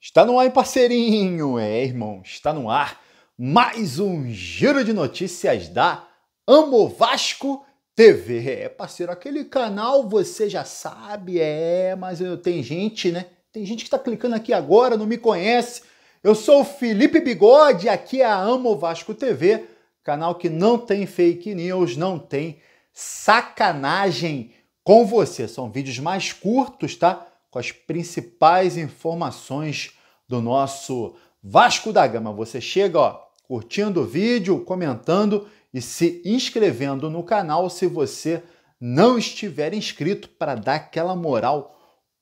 Está no ar, hein, parceirinho? Irmão, está no ar mais um giro de notícias da Amo Vasco TV. Parceiro, aquele canal você já sabe, mas tem gente, né? Tem gente que está clicando aqui agora, não me conhece. Eu sou o Felipe Bigode, aqui é a Amo Vasco TV, canal que não tem fake news, não tem sacanagem com você. São vídeos mais curtos, tá? Com as principais informações do nosso Vasco da Gama. Você chega, curtindo o vídeo, comentando e se inscrevendo no canal se você não estiver inscrito para dar aquela moral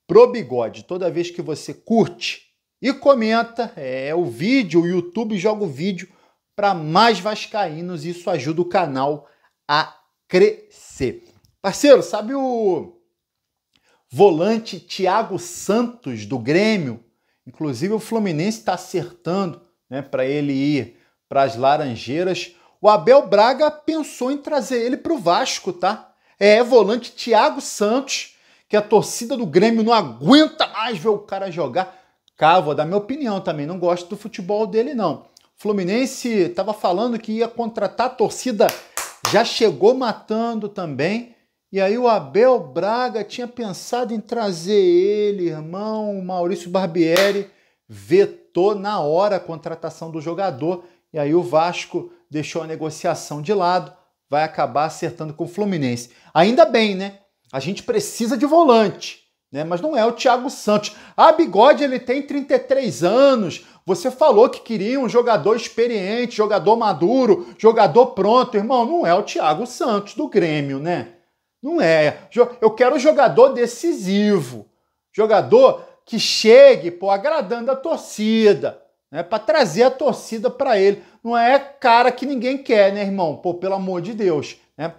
pro Bigode. Toda vez que você curte e comenta, o vídeo, o YouTube joga o vídeo para mais vascaínos e isso ajuda o canal a crescer. Parceiro, sabe o volante Thiago Santos do Grêmio? Inclusive o Fluminense está acertando, né, para ele ir para as Laranjeiras. O Abel Braga pensou em trazer ele para o Vasco, tá? Volante Thiago Santos, que a torcida do Grêmio não aguenta mais ver o cara jogar. Cara, vou dar minha opinião também, não gosto do futebol dele não. O Fluminense estava falando que ia contratar, a torcida já chegou matando também. E aí o Abel Braga tinha pensado em trazer ele, irmão. O Maurício Barbieri vetou na hora a contratação do jogador. E aí o Vasco deixou a negociação de lado, vai acabar acertando com o Fluminense. Ainda bem, né? A gente precisa de volante, né? Mas não é o Thiago Santos. Bigode, ele tem 33 anos. Você falou que queria um jogador experiente, jogador maduro, jogador pronto. Irmão, não é o Thiago Santos do Grêmio, né? Não é. Eu quero um jogador decisivo. Jogador que chegue, agradando a torcida, né? Para trazer a torcida para ele. Não é cara que ninguém quer, né, irmão? Pelo amor de Deus, né?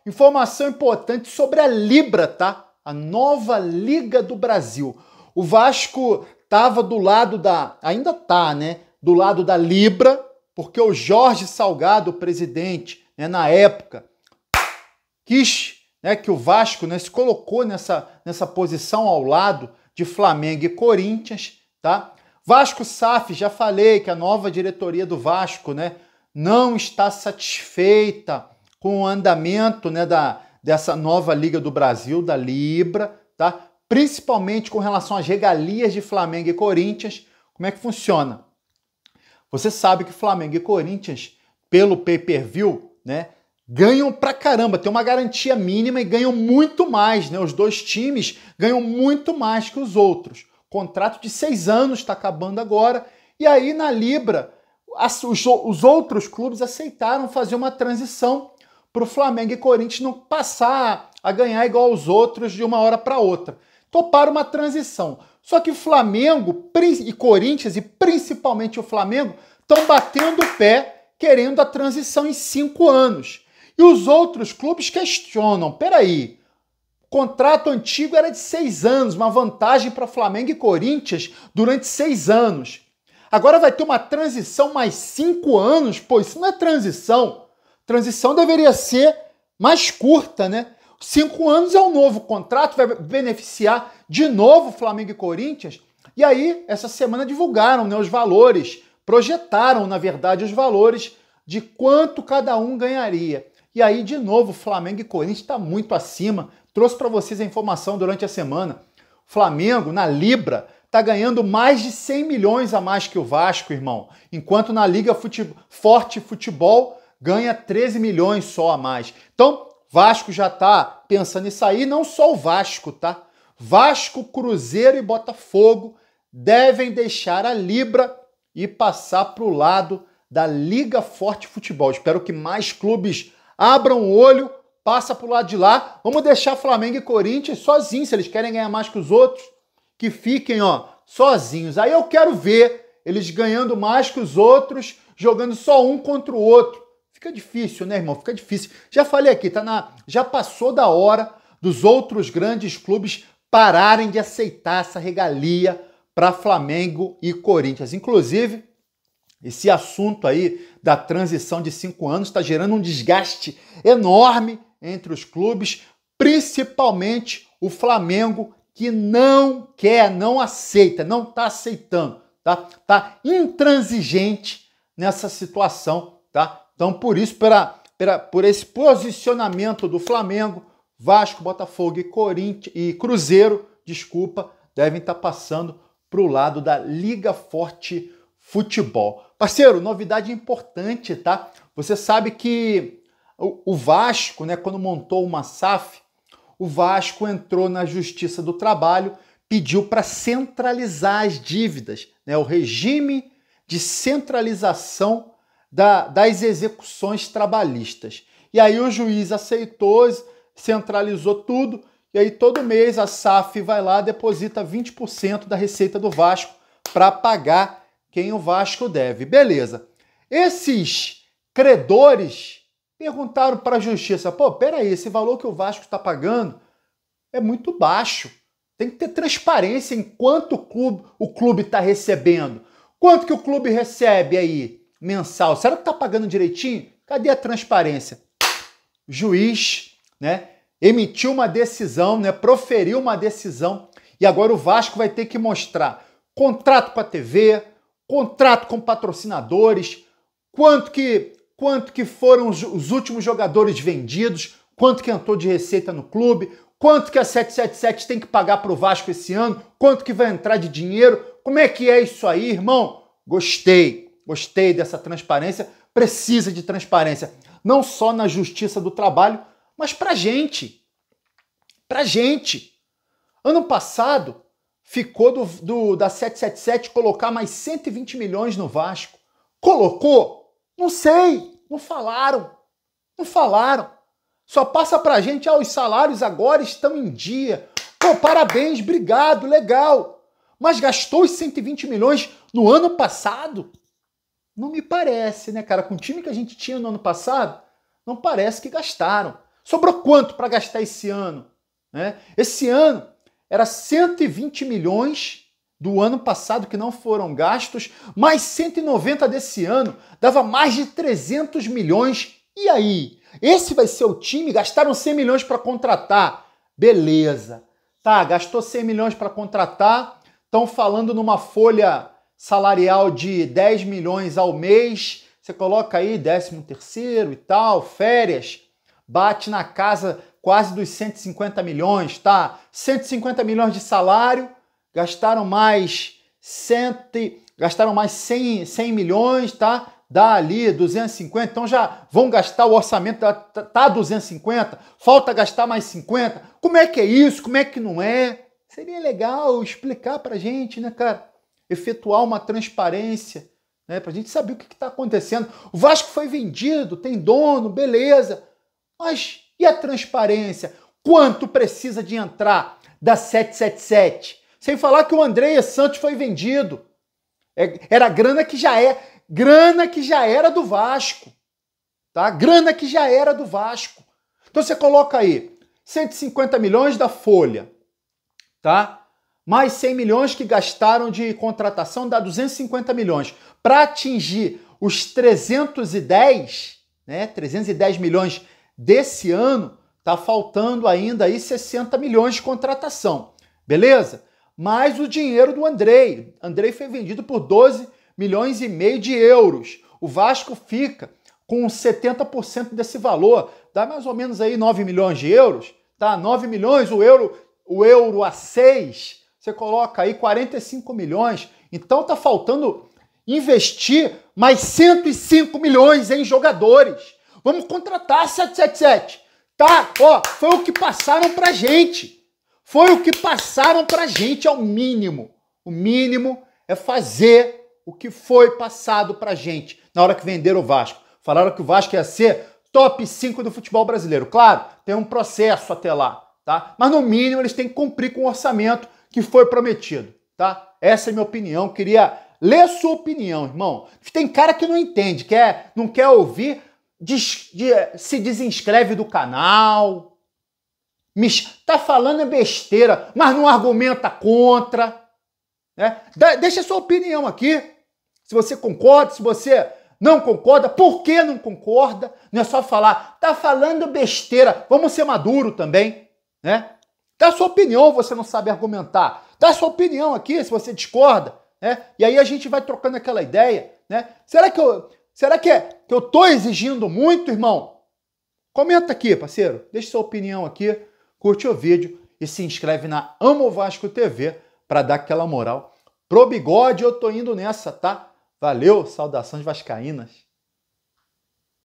Informação importante sobre a Libra, tá? A nova Liga do Brasil. O Vasco tava do lado ainda tá, né? Do lado da Libra, porque o Jorge Salgado, o presidente, né, na época, quis, né, que o Vasco, né, se colocou nessa posição ao lado de Flamengo e Corinthians, tá? Vasco SAF, já falei que a nova diretoria do Vasco, né, não está satisfeita com o andamento, né, dessa nova Liga do Brasil, da Libra, tá? Principalmente com relação às regalias de Flamengo e Corinthians. Como é que funciona? Você sabe que Flamengo e Corinthians, pelo pay-per-view, né, ganham pra caramba, tem uma garantia mínima e ganham muito mais, né? Os dois times ganham muito mais que os outros. Contrato de 6 anos está acabando agora. E aí, na Libra, os outros clubes aceitaram fazer uma transição para o Flamengo e Corinthians não passar a ganhar igual aos outros de uma hora para outra. Toparam uma transição. Só que Flamengo e Corinthians, e principalmente o Flamengo, estão batendo o pé querendo a transição em 5 anos. E os outros clubes questionam, peraí, o contrato antigo era de 6 anos, uma vantagem para Flamengo e Corinthians durante 6 anos. Agora vai ter uma transição mais 5 anos? Isso não é transição. Transição deveria ser mais curta, né? 5 anos é um novo contrato, vai beneficiar de novo Flamengo e Corinthians. E aí, essa semana divulgaram, né, os valores, projetaram, na verdade, os valores de quanto cada um ganharia. E aí, de novo, Flamengo e Corinthians está muito acima. Trouxe para vocês a informação durante a semana. O Flamengo, na Libra, está ganhando mais de 100 milhões a mais que o Vasco, irmão. Enquanto na Liga Forte Futebol ganha 13 milhões só a mais. Então, Vasco já está pensando em sair, não só o Vasco, tá? Vasco, Cruzeiro e Botafogo devem deixar a Libra e passar para o lado da Liga Forte Futebol. Espero que mais clubes abram o olho, passa para o lado de lá. Vamos deixar Flamengo e Corinthians sozinhos, se eles querem ganhar mais que os outros, que fiquem, sozinhos. Aí eu quero ver eles ganhando mais que os outros, jogando só um contra o outro. Fica difícil, né, irmão? Fica difícil. Já falei aqui, já passou da hora dos outros grandes clubes pararem de aceitar essa regalia para Flamengo e Corinthians. Inclusive, esse assunto aí da transição de 5 anos está gerando um desgaste enorme entre os clubes, principalmente o Flamengo, que não quer, não aceita, não está aceitando, tá? Tá intransigente nessa situação, tá? Então, por isso, por esse posicionamento do Flamengo, Vasco, Botafogo e Cruzeiro, desculpa, devem estar passando para o lado da Liga Forte Futebol. Parceiro, novidade importante, tá? Você sabe que o Vasco, né, quando montou uma SAF, o Vasco entrou na Justiça do Trabalho, pediu para centralizar as dívidas, né, o regime de centralização das execuções trabalhistas. E aí o juiz aceitou, centralizou tudo, e aí todo mês a SAF vai lá, deposita 20% da receita do Vasco para pagar quem o Vasco deve. Beleza. Esses credores perguntaram para a Justiça, pô, peraí, esse valor que o Vasco está pagando é muito baixo. Tem que ter transparência em quanto o clube está recebendo. Quanto que o clube recebe aí mensal? Será que está pagando direitinho? Cadê a transparência? O juiz, né, emitiu uma decisão, né, proferiu uma decisão, e agora o Vasco vai ter que mostrar contrato com a TV, contrato com patrocinadores, quanto que foram os últimos jogadores vendidos, quanto que entrou de receita no clube, quanto que a 777 tem que pagar para o Vasco esse ano, quanto que vai entrar de dinheiro, como é que é isso aí, irmão? Gostei dessa transparência, precisa de transparência, não só na Justiça do Trabalho, mas pra gente. Ano passado, ficou da 777 colocar mais 120 milhões no Vasco. Colocou? Não sei, não falaram. Só passa pra gente, os salários agora estão em dia. Pô, parabéns, obrigado, legal. Mas gastou os 120 milhões no ano passado? Não me parece, né, cara? Com o time que a gente tinha no ano passado, não parece que gastaram. Sobrou quanto para gastar esse ano? Né? Esse ano era 120 milhões do ano passado que não foram gastos, mais 190 desse ano, dava mais de 300 milhões. E aí? Esse vai ser o time? Gastaram 100 milhões para contratar. Beleza. Tá, gastou 100 milhões para contratar, estão falando numa folha salarial de 10 milhões ao mês, você coloca aí 13º e tal, férias, bate na casa quase dos 150 milhões, tá? 150 milhões de salário, gastaram mais 100 milhões, tá? Dá ali 250, então já vão gastar o orçamento, tá 250, falta gastar mais 50. Como é que é isso? Como é que não é? Seria legal explicar pra gente, né, cara? Efetuar uma transparência, né, pra gente saber o que está acontecendo. O Vasco foi vendido, tem dono, beleza. Mas e a transparência? Quanto precisa de entrar da 777? Sem falar que o André Santos foi vendido. Era grana que já era do Vasco. Tá? Grana que já era do Vasco. Então você coloca aí 150 milhões da folha, tá? Mais 100 milhões que gastaram de contratação, dá 250 milhões. Para atingir os 310 milhões desse ano, tá faltando ainda aí 60 milhões de contratação. Beleza? Mais o dinheiro do Andrei. Andrei foi vendido por 12 milhões e meio de euros. O Vasco fica com 70% desse valor. Dá mais ou menos aí 9 milhões de euros. Tá? 9 milhões, o euro a 6, você coloca aí 45 milhões. Então tá faltando investir mais 105 milhões em jogadores. Vamos contratar 777. Tá? Ó, foi o que passaram pra gente. É o mínimo. O mínimo é fazer o que foi passado pra gente na hora que venderam o Vasco. Falaram que o Vasco ia ser top 5 do futebol brasileiro. Claro, tem um processo até lá, tá? Mas no mínimo eles têm que cumprir com o orçamento que foi prometido, tá? Essa é a minha opinião. Queria ler a sua opinião, irmão. Tem cara que não entende, não quer ouvir, se desinscreve do canal, tá falando besteira, mas não argumenta contra, né? Deixa a sua opinião aqui. Se você concorda, se você não concorda, por que não concorda? Não é só falar, tá falando besteira. Vamos ser maduro também, né? Dá sua opinião, você não sabe argumentar. Dá sua opinião aqui, se você discorda, né? E aí a gente vai trocando aquela ideia, né? Será que eu tô exigindo muito, irmão? Comenta aqui, parceiro. Deixa sua opinião aqui, curte o vídeo e se inscreve na Amo Vasco TV para dar aquela moral pro Bigode. Eu tô indo nessa, tá? Valeu, saudações vascaínas.